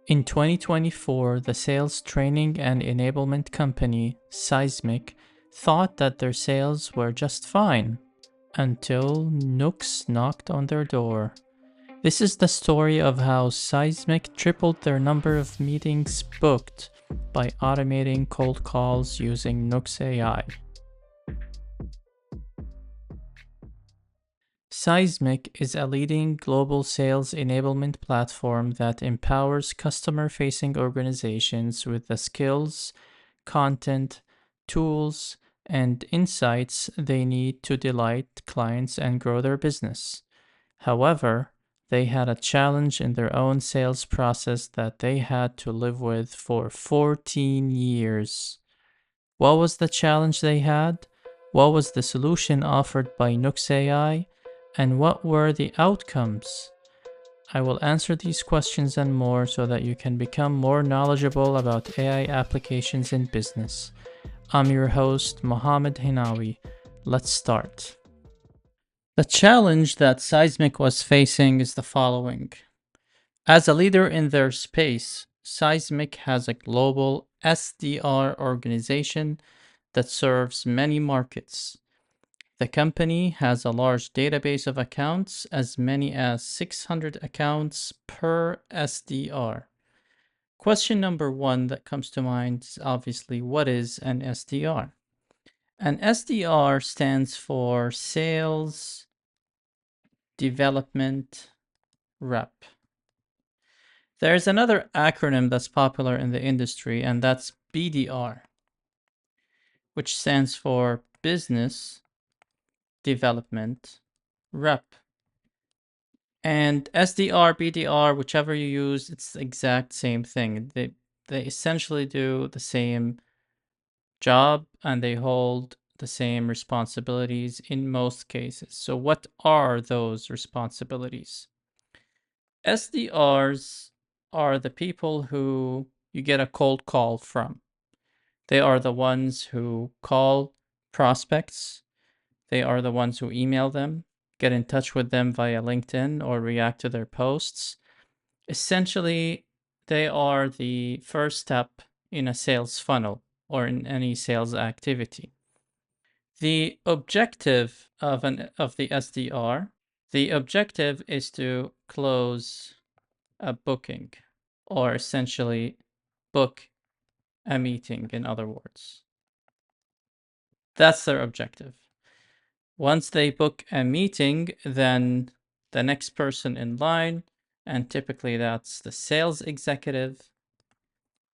In 2024, the sales training and enablement company, Seismic, thought that their sales were just fine until Nooks knocked on their door. This is the story of how Seismic tripled their number of meetings booked by automating cold calls using Nooks AI. Seismic is a leading global sales enablement platform that empowers customer-facing organizations with the skills, content, tools, and insights they need to delight clients and grow their business. However, they had a challenge in their own sales process that they had to live with for 14 years. What was the challenge they had? What was the solution offered by Nooks AI? And what were the outcomes? I will answer these questions and more so that you can become more knowledgeable about AI applications in business. I'm your host, Mohammed Hinawi. Let's start. The challenge that Seismic was facing is the following. As a leader in their space, Seismic has a global SDR organization that serves many markets. The company has a large database of accounts, as many as 600 accounts per SDR. Question number one that comes to mind is obviously, what is an SDR? An SDR stands for Sales Development Rep. There's another acronym that's popular in the industry, and that's BDR, which stands for Business Development Rep. And SDR, BDR, whichever you use, it's the exact same thing. They essentially do the same job and they hold the same responsibilities in most cases. So what are those responsibilities? SDRs are the people who you get a cold call from. They are the ones who call prospects. They are the ones who email them, get in touch with them via LinkedIn, or react to their posts. Essentially, they are the first step in a sales funnel or in any sales activity. The objective of the SDR, the objective is to close a booking, or essentially book a meeting, in other words. That's their objective. Once they book a meeting, then the next person in line, and typically that's the sales executive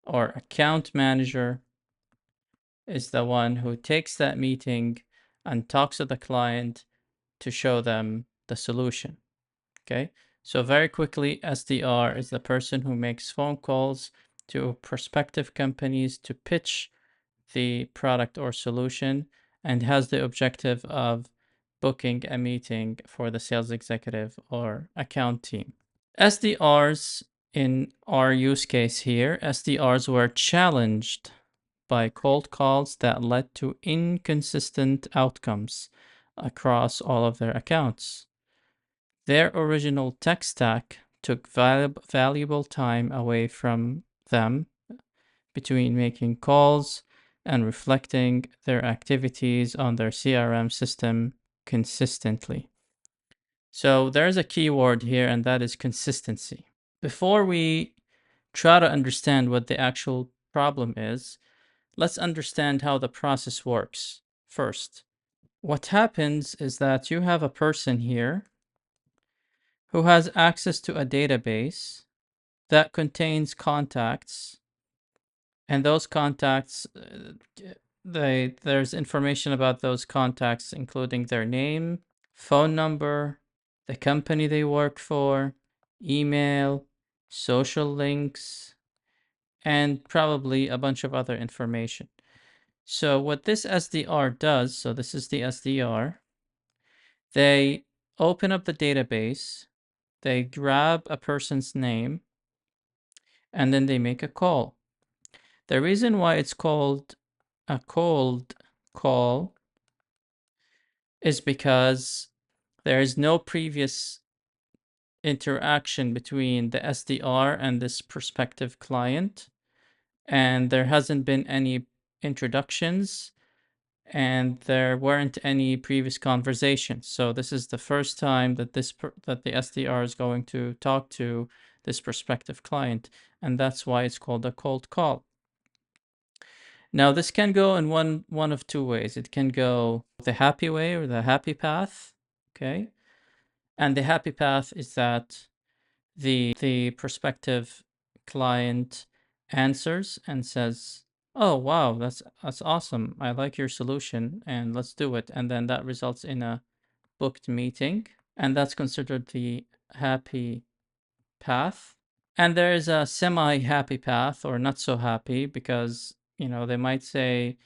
or account manager, is the one who takes that meeting and talks to the client to show them the solution. Okay, so very quickly, SDR is the person who makes phone calls to prospective companies to pitch the product or solution and has the objective of booking a meeting for the sales executive or account team. SDRs, in our use case here, SDRs were challenged by cold calls that led to inconsistent outcomes across all of their accounts. Their original tech stack took valuable time away from them between making calls and reflecting their activities on their CRM system consistently. So there's a key word here, and that is consistency. Before we try to understand what the actual problem is, let's understand how the process works first. What happens is that you have a person here who has access to a database that contains contacts, and those contacts, there's information about those contacts, including their name, phone number, the company they work for, email, social links, and probably a bunch of other information. So what this SDR does, so this is the SDR, they open up the database, they grab a person's name, and then they make a call. The reason why it's called a cold call is because there is no previous interaction between the SDR and this prospective client, and there hasn't been any introductions, and there weren't any previous conversations. So this is the first time that that the SDR is going to talk to this prospective client, and that's why it's called a cold call. Now this can go in one of two ways. It can go the happy way or the happy path, okay? And the happy path is that the prospective client answers and says, "Oh wow, that's awesome. I like your solution and let's do it." And then that results in a booked meeting, and that's considered the happy path. And there is a semi-happy path or not so happy because, they might say,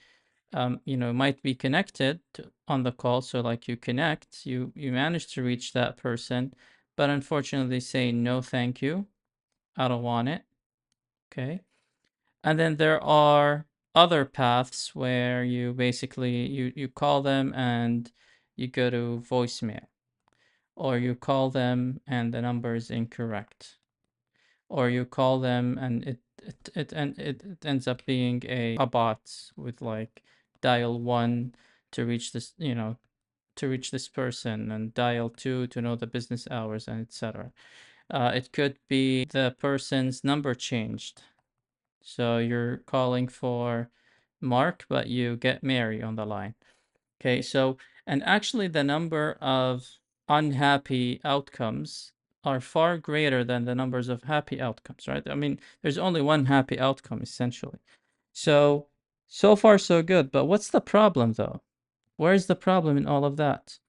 might be connected on the call. So like you connect, you manage to reach that person, but unfortunately they say, "No, thank you. I don't want it." Okay. And then there are other paths where you basically you call them and you go to voicemail, or you call them and the number is incorrect, or you call them and it ends up being a bot with like dial 1 to reach this, to reach this person, and dial 2 to know the business hours, and etc. It could be the person's number changed. So you're calling for Mark, but you get Mary on the line. Okay, so, and actually the number of unhappy outcomes are far greater than the numbers of happy outcomes, right? I mean, there's only one happy outcome essentially. So far so good, but what's the problem though? Where's the problem in all of that?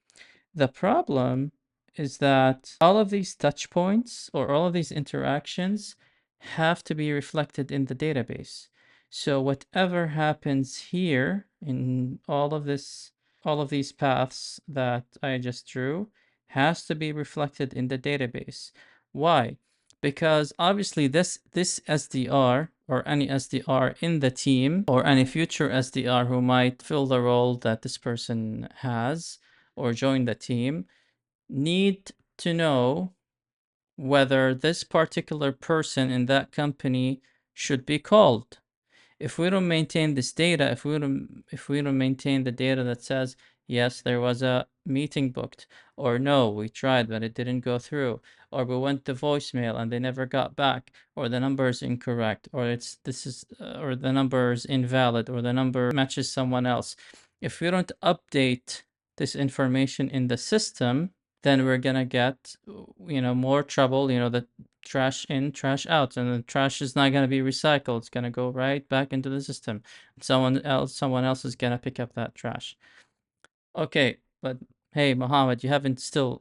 The problem is that all of these touch points or all of these interactions have to be reflected in the database. So whatever happens here in all of these paths that I just drew has to be reflected in the database. Why? Because obviously this SDR or any SDR in the team or any future SDR who might fill the role that this person has or join the team need to know whether this particular person in that company should be called. If we don't maintain this data, if we don't maintain the data that says yes, there was a meeting booked, or no, we tried but it didn't go through, or we went to voicemail and they never got back, or the number is incorrect, or or the number is invalid, or the number matches someone else. If we don't update this information in the system, then we're gonna get more trouble. The trash in, trash out, and the trash is not going to be recycled. It's going to go right back into the system. Someone else is going to pick up that trash. Okay, but hey, Mohammed, I still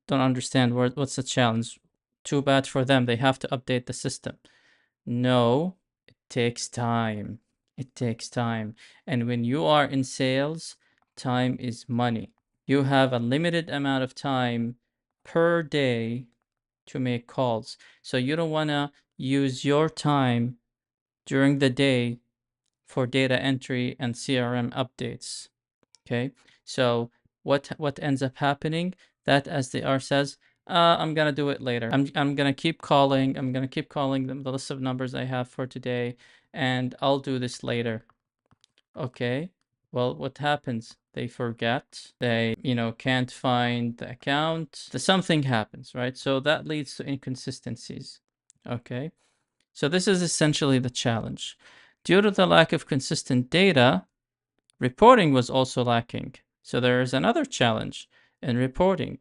don't understand what's the challenge. Too bad for them. They have to update the system. No, it takes time. It takes time. And when you are in sales, time is money. You have a limited amount of time per day to make calls. So you don't want to use your time during the day for data entry and CRM updates. Okay. So what ends up happening? That SDR says, I'm gonna do it later. I'm gonna keep calling. I'm gonna keep calling them the list of numbers I have for today, and I'll do this later. Okay. Well, what happens? They forget. They, can't find the account. Something happens, right? So that leads to inconsistencies. Okay. So this is essentially the challenge. Due to the lack of consistent data, reporting was also lacking. So there is another challenge in reporting.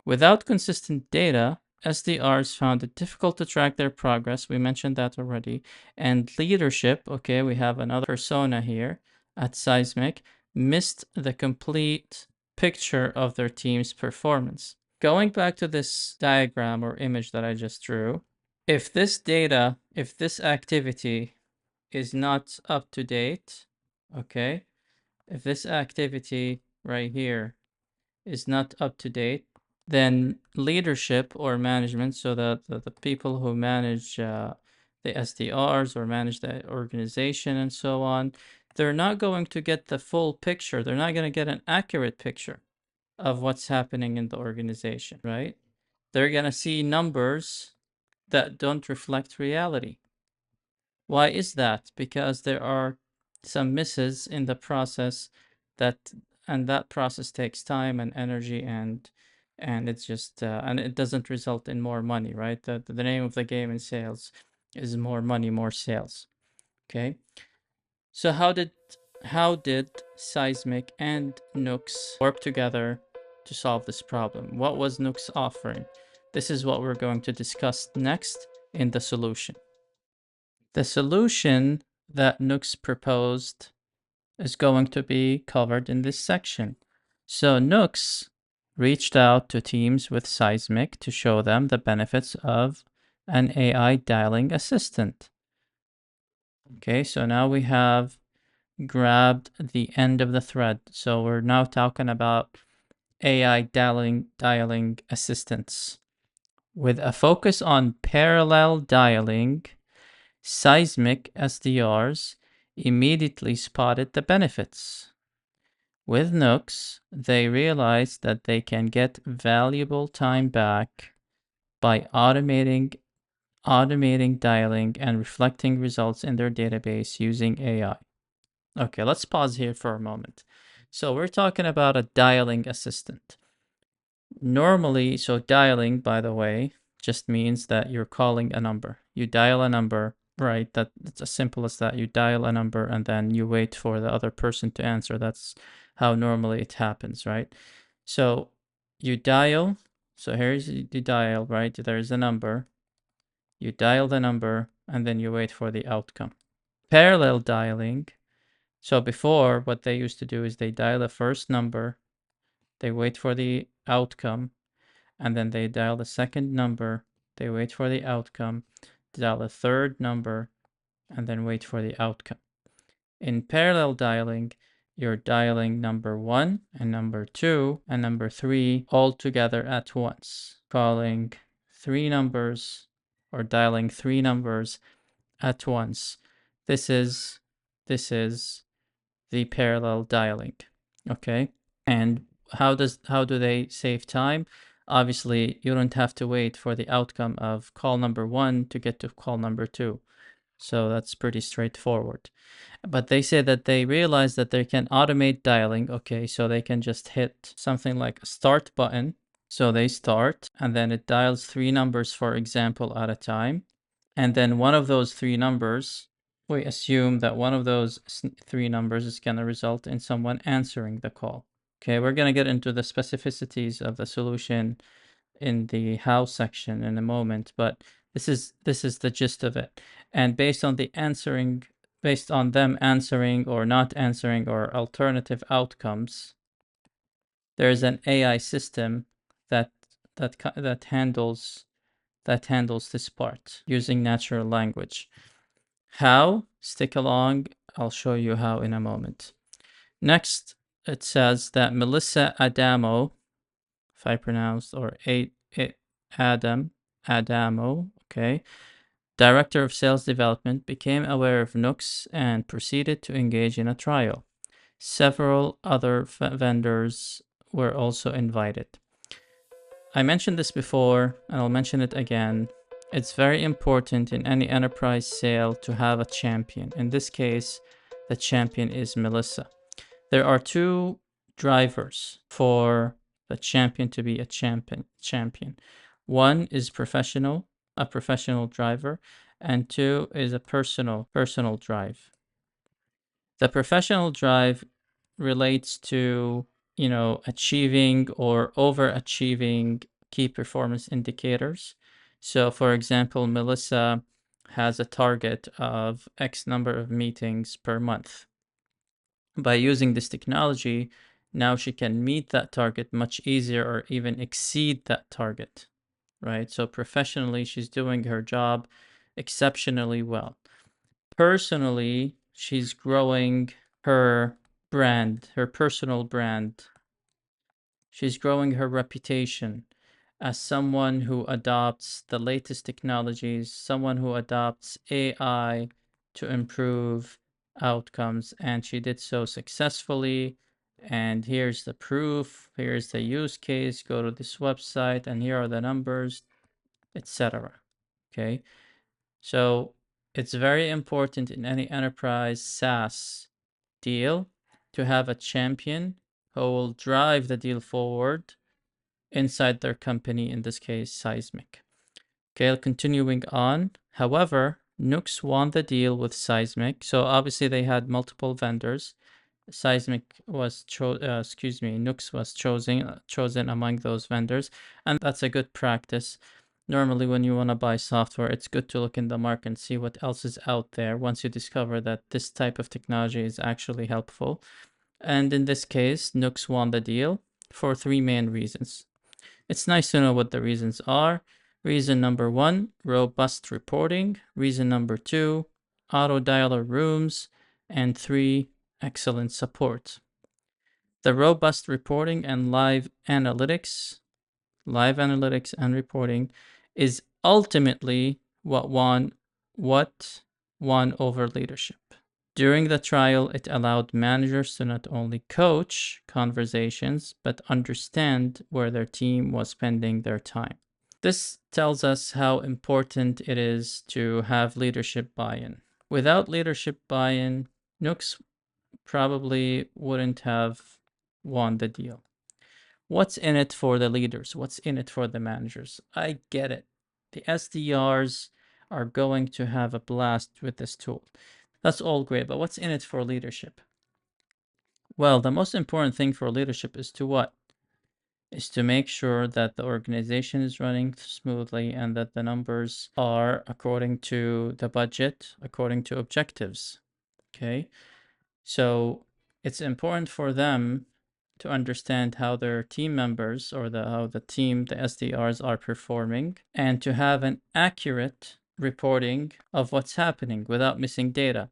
Without consistent data, SDRs found it difficult to track their progress. We mentioned that already. And leadership, okay, we have another persona here at Seismic, missed the complete picture of their team's performance. Going back to this diagram or image that I just drew, if this activity is not up to date, okay, if this activity right here is not up to date, then leadership or management, so that the people who manage the SDRs or manage the organization and so on, they're not going to get the full picture. They're not going to get an accurate picture of what's happening in the organization, right? they're going to see numbers that don't reflect reality. Why is that? Because there are some misses in the process and that process takes time and energy and it's just and it doesn't result in more money, right? The name of the game in sales is more money, more sales. Okay. So how did Seismic and Nooks work together to solve this problem? What was Nooks offering? This is what we're going to discuss next in the solution. The solution that Nooks proposed is going to be covered in this section. So Nooks reached out to teams with Seismic to show them the benefits of an AI dialing assistant. Okay, so now we have grabbed the end of the thread. So we're now talking about AI dialing assistants. With a focus on parallel dialing, Seismic SDRs immediately spotted the benefits. With Nooks, they realized that they can get valuable time back by automating dialing and reflecting results in their database using AI. Okay, let's pause here for a moment. So we're talking about a dialing assistant. Normally, so dialing, by the way, just means that you're calling a number. You dial a number, right? It's as simple as that. You dial a number and then you wait for the other person to answer. That's how normally it happens, right? So you dial. So here's the dial, right? There's a number. You dial the number and then you wait for the outcome. Parallel dialing. So before, what they used to do is they dial the first number, they wait for the outcome, and then they dial the second number, they wait for the outcome, dial the third number, and then wait for the outcome. In parallel dialing, you're dialing number 1 and number 2 and number 3 all together at once, calling 3 numbers or dialing 3 numbers at once. This is the parallel dialing. Okay. And how do they save time? Obviously, you don't have to wait for the outcome of call number 1 to get to call number 2. So that's pretty straightforward. But they say that they realize that they can automate dialing. Okay, so they can just hit something like a start button. So they start and then it dials 3 numbers, for example, at a time. And then one of those 3 numbers, we assume that one of those 3 numbers is going to result in someone answering the call. Okay, we're going to get into the specificities of the solution in the how section in a moment, but this is the gist of it. And based on them answering or not answering or alternative outcomes, there's an AI system that handles this part using natural language. How? Stick along. I'll show you how in a moment. Next, it says that Melissa Adamo, if I pronounced, or Adamo, okay, Director of Sales Development, became aware of Nooks and proceeded to engage in a trial. Several other vendors were also invited. I mentioned this before, and I'll mention it again. It's very important in any enterprise sale to have a champion. In this case, the champion is Melissa. There are 2 drivers for the champion to be a champion. One is a professional driver, and 2 is a personal drive. The professional drive relates to, achieving or overachieving key performance indicators. So for example, Melissa has a target of X number of meetings per month. By using this technology, now she can meet that target much easier or even exceed that target, right? So professionally, she's doing her job exceptionally well. Personally, she's growing her brand, her personal brand. She's growing her reputation as someone who adopts the latest technologies, someone who adopts AI to improve outcomes, and she did so successfully. and here's the proof, here's the use case, go to this website, and here are the numbers, etc. Okay, so it's very important in any enterprise SaaS deal to have a champion who will drive the deal forward inside their company, in this case, Seismic. Okay, continuing on. However, Nooks won the deal with Seismic. So obviously they had multiple vendors. Nooks was chosen among those vendors, and that's a good practice. Normally, when you want to buy software, it's good to look in the market and see what else is out there once you discover that this type of technology is actually helpful. And in this case, Nooks won the deal for three main reasons. It's nice to know what the reasons are. Reason number one, robust reporting. Reason number two, auto dialer rooms. And three, excellent support. The robust reporting and live analytics and reporting is ultimately what won over leadership. During the trial, it allowed managers to not only coach conversations, but understand where their team was spending their time. This tells us how important it is to have leadership buy-in. Without leadership buy-in, Nooks probably wouldn't have won the deal. What's in it for the leaders? What's in it for the managers? I get it. The SDRs are going to have a blast with this tool. That's all great, but what's in it for leadership? Well, the most important thing for leadership is to what? Is to make sure that the organization is running smoothly and that the numbers are according to the budget, according to objectives. Okay, so it's important for them to understand how their team members or how the SDRs are performing, and to have an accurate reporting of what's happening without missing data.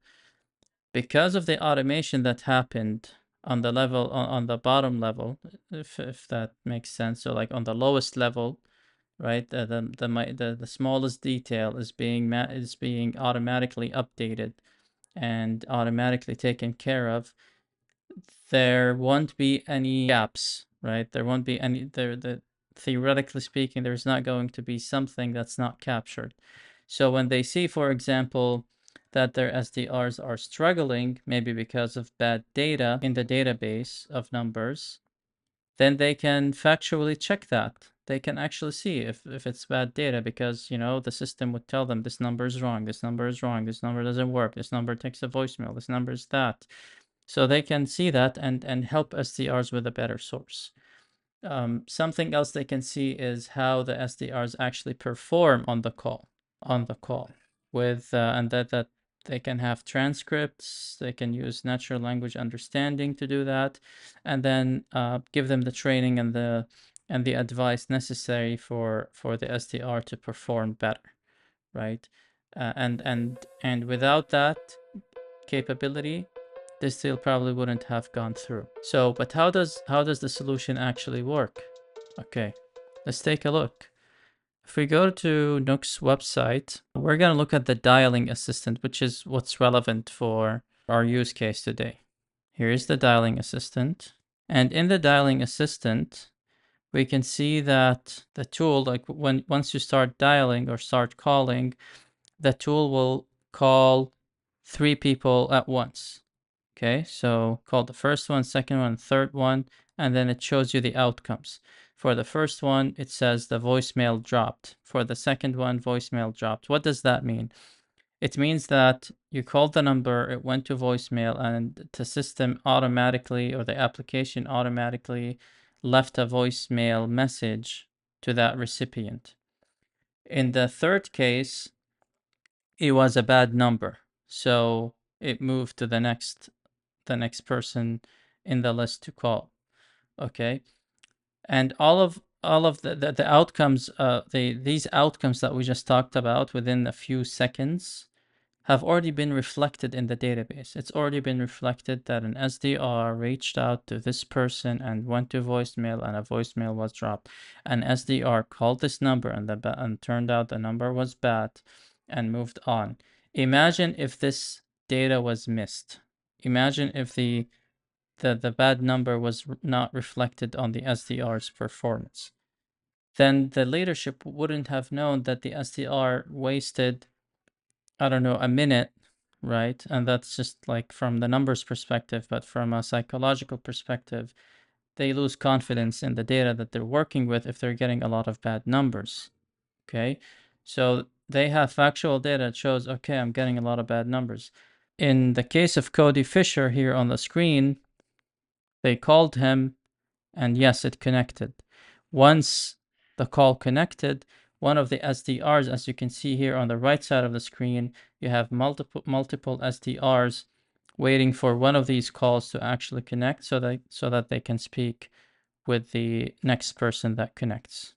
Because of the automation that happened on the level on the bottom level, if that makes sense. So like on the lowest level, right? The smallest detail is being automatically updated and automatically taken care of. There won't be any gaps, right? There won't be any theoretically speaking, there's not going to be something that's not captured. So when they see, for example, that their SDRs are struggling, maybe because of bad data in the database of numbers, then they can factually check that. They can actually see if it's bad data, because the system would tell them this number is wrong, this number is wrong, this number doesn't work, this number takes a voicemail, this number is that. So they can see that and help SDRs with a better source. Something else they can see is how the SDRs actually perform on the call, with and that they can have transcripts. They can use natural language understanding to do that, and then give them the training and the advice necessary for the SDR to perform better, right? And without that capability, this deal probably wouldn't have gone through. So, but how does the solution actually work? Okay, let's take a look. If we go to Nooks website, we're going to look at the dialing assistant, which is what's relevant for our use case today. Here is the dialing assistant. And in the dialing assistant, we can see that the tool, like once you start dialing or start calling, the tool will call 3 people at once. Okay, so call the first one, second one, third one, and then it shows you the outcomes. For the first one, it says the voicemail dropped. For the second one, voicemail dropped. What does that mean? It means that you called the number, it went to voicemail, and the system automatically, or the application automatically, left a voicemail message to that recipient. In the third case, it was a bad number, so it moved to the next person in the list to call. Okay, and all of the outcomes, these outcomes that we just talked about within a few seconds have already been reflected in the database. It's already been reflected that an SDR reached out to this person and went to voicemail, and a voicemail was dropped. An SDR called this number, and turned out the number was bad, and moved on. Imagine if this data was missed. Imagine if the the bad number was not reflected on the SDR's performance. Then the leadership wouldn't have known that the SDR wasted, I don't know, a minute, right? And that's just like from the numbers perspective, but from a psychological perspective, they lose confidence in the data that they're working with if they're getting a lot of bad numbers. Okay, so they have factual data that shows, okay, I'm getting a lot of bad numbers. In the case of Cody Fisher here on the screen, they called him, and yes, it connected. Once the call connected, one of the SDRs, as you can see here on the right side of the screen, you have multiple SDRs waiting for one of these calls to actually connect so that they can speak with the next person that connects.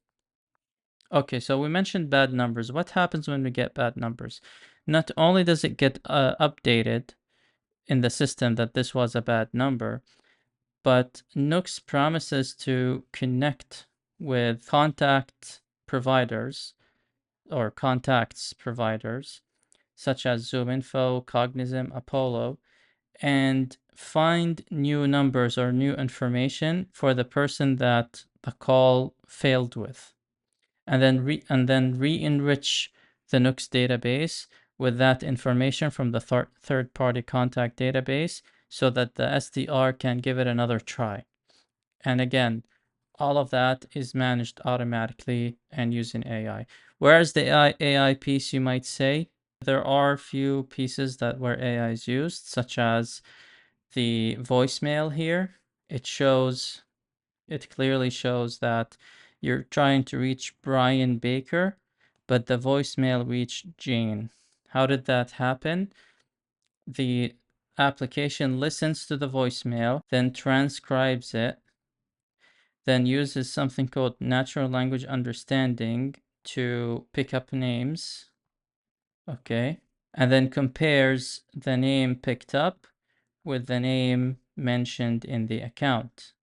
Okay, so we mentioned bad numbers. What happens when we get bad numbers? Not only does it get updated in the system that this was a bad number, but Nooks promises to connect with contact providers or contacts providers such as ZoomInfo, Cognizant, Apollo, and find new numbers or new information for the person that the call failed with, and then re-enrich the Nooks database with that information from the third-party contact database so that the SDR can give it another try. And again, all of that is managed automatically and using AI. Whereas the AI piece, you might say, there are a few pieces where AI is used, such as the voicemail here. It clearly shows that you're trying to reach Brian Baker, but the voicemail reached Jane. How did that happen? The application listens to the voicemail, then transcribes it, then uses something called natural language understanding to pick up names, okay? And then compares the name picked up with the name mentioned in the account,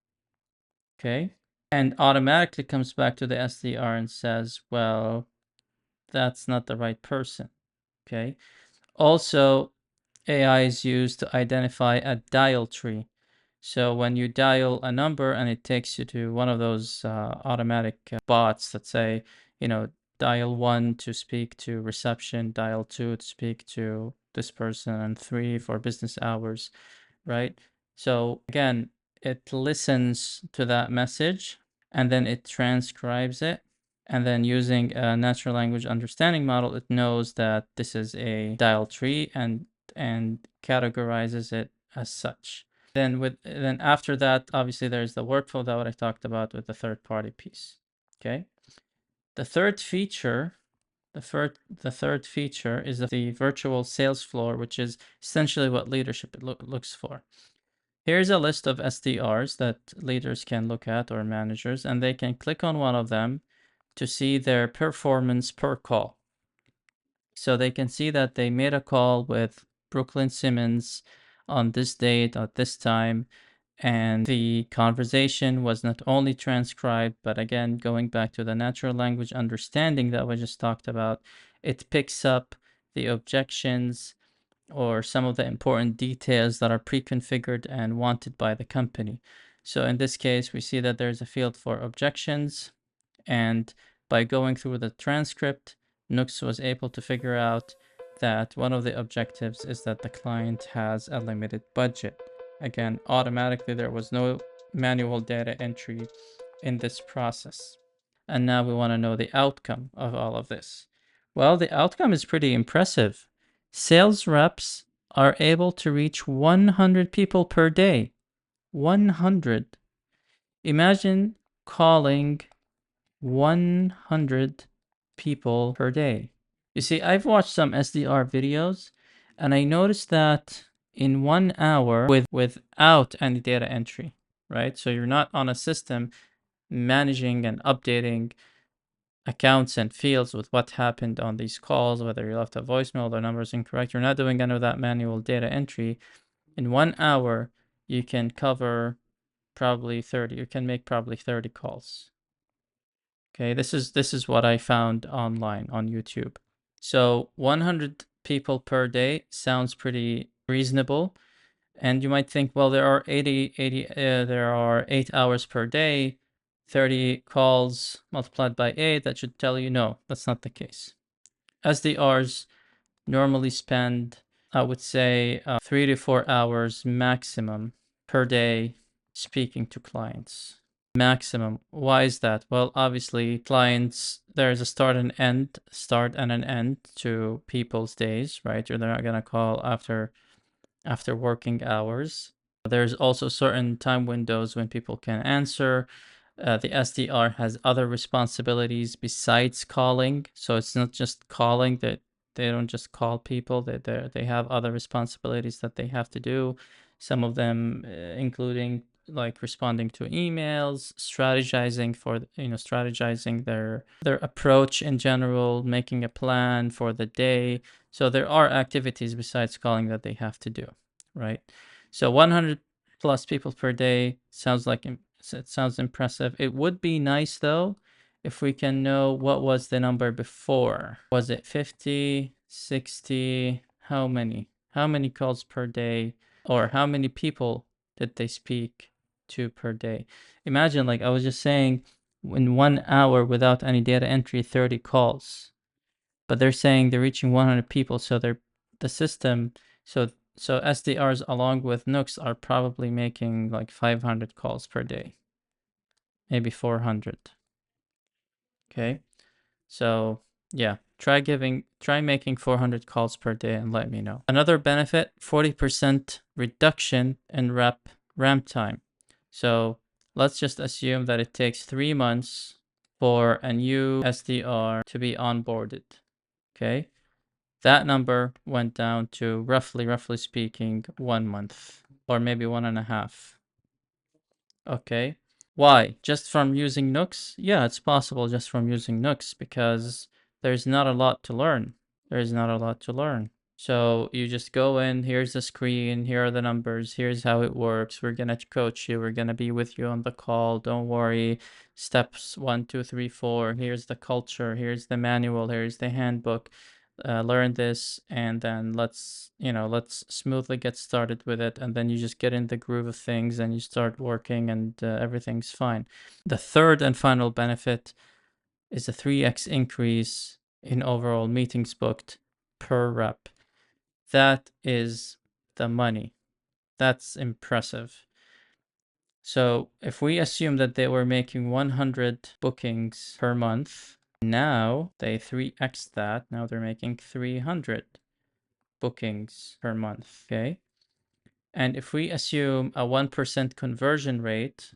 okay? And automatically comes back to the SDR and says, well, that's not the right person, okay? Also, AI is used to identify a dial tree. So when you dial a number and it takes you to one of those automatic bots that say, dial 1 to speak to reception, dial 2 to speak to this person, and 3 for business hours, right? So again, it listens to that message and then it transcribes it. And then using a natural language understanding model, it knows that this is a dial tree and categorizes it as such. Then after that, obviously there's the workflow that I talked about with the third party piece. Okay. The third feature is the virtual sales floor, which is essentially what leadership looks for. Here's a list of SDRs that leaders can look at, or managers, and they can click on one of them to see their performance per call. So they can see that they made a call with Brooklyn Simmons on this date at this time, and the conversation was not only transcribed, but again, going back to the natural language understanding that we just talked about, it picks up the objections or some of the important details that are pre-configured and wanted by the company. So in this case, we see that there's a field for objections, and by going through the transcript, Nooks was able to figure out that one of the objectives is that the client has a limited budget. Again, automatically, there was no manual data entry in this process. And now we want to know the outcome of all of this. Well, the outcome is pretty impressive. Sales reps are able to reach 100 people per day. 100. Imagine calling 100 people per day. You see, I've watched some SDR videos, and I noticed that in 1 hour without any data entry, right? So you're not on a system managing and updating accounts and fields with what happened on these calls, whether you left a voicemail, the number is incorrect. You're not doing any of that manual data entry. In 1 hour, you can cover probably 30. You can make probably 30 calls. Okay, this is what I found online on YouTube. So 100 people per day sounds pretty reasonable. And you might think, well, there are 8 hours per day, 30 calls multiplied by 8, that should tell you no, that's not the case. SDRs normally spend, I would say, 3 to 4 hours maximum per day speaking to clients. Maximum. Why is that? Well, obviously, clients, there's a start and an end to people's days, right? They're not gonna call after working hours. There's also certain time windows when people can answer. The SDR has other responsibilities besides calling, so it's not just calling. That they don't just call people. They have other responsibilities that they have to do. Some of them, including like responding to emails, strategizing their approach in general, making a plan for the day. So there are activities besides calling that they have to do, right? So 100 plus people per day sounds impressive. It would be nice though if we can know what was the number before. Was it 50, 60? How many calls per day, or how many people did they speak to per day? Imagine, like I was just saying, in 1 hour without any data entry, 30 calls. But they're saying they're reaching 100 people, so the system, so SDRs along with Nooks are probably making like 500 calls per day, maybe 400. Okay, so yeah, try making 400 calls per day and let me know. Another benefit, 40% reduction in ramp time. So let's just assume that it takes 3 months for a new SDR to be onboarded. Okay, that number went down to roughly speaking 1 month, or maybe 1.5. Okay. Why? Just from using Nooks? Yeah, it's possible just from using Nooks, because there's not a lot to learn. So you just go in, here's the screen, here are the numbers, here's how it works. We're gonna coach you, we're gonna be with you on the call. Don't worry. Steps 1, 2, 3, 4. Here's the culture, here's the manual, here's the handbook. Learn this, and then let's smoothly get started with it, and then you just get in the groove of things and you start working, and everything's fine. The third and final benefit is a 3x increase in overall meetings booked per rep. That is the money. That's impressive. So if we assume that they were making 100 bookings per month, now they 3x that. Now they're making 300 bookings per month. Okay. And if we assume a 1% conversion rate,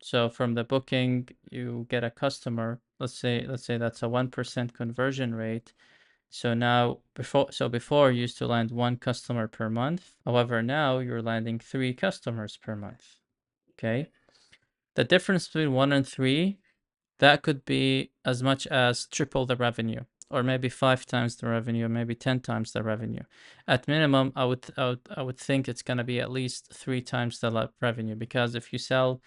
so from the booking you get a customer, let's say that's a 1% conversion rate. So now before you used to land 1 customer per month. However, now you're landing 3 customers per month. Okay. The difference between 1 and 3, that could be as much as triple the revenue, or maybe 5 times the revenue, maybe 10 times the revenue. At minimum, I would think it's going to be at least 3 times the revenue, because if you sell,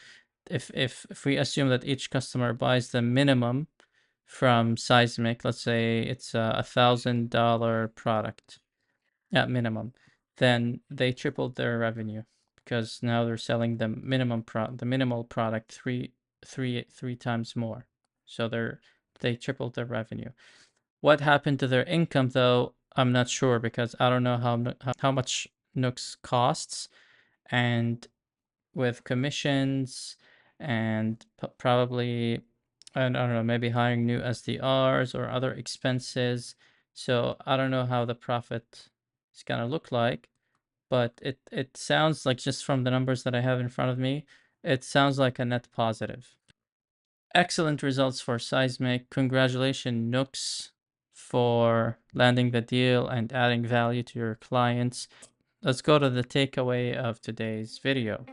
if we assume that each customer buys the minimum from Seismic, let's say it's a $1,000 product at minimum, then they tripled their revenue, because now they're selling the minimal product three times more. So they tripled their revenue. What happened to their income though? I'm not sure, because I don't know how much Nooks costs, and with commissions and probably, I don't know, maybe hiring new SDRs or other expenses. So I don't know how the profit is gonna look like, but it sounds like, just from the numbers that I have in front of me, it sounds like a net positive. Excellent results for Seismic. Congratulations, Nooks, for landing the deal and adding value to your clients. Let's go to the takeaway of today's video.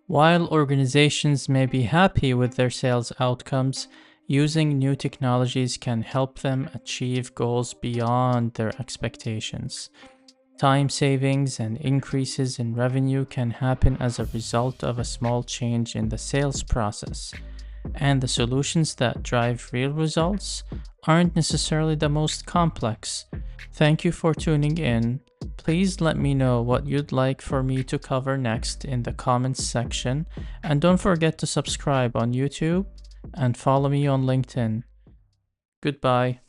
While organizations may be happy with their sales outcomes, using new technologies can help them achieve goals beyond their expectations. Time savings and increases in revenue can happen as a result of a small change in the sales process. And the solutions that drive real results aren't necessarily the most complex. Thank you for tuning in. Please let me know what you'd like for me to cover next in the comments section, and don't forget to subscribe on YouTube and follow me on LinkedIn. Goodbye.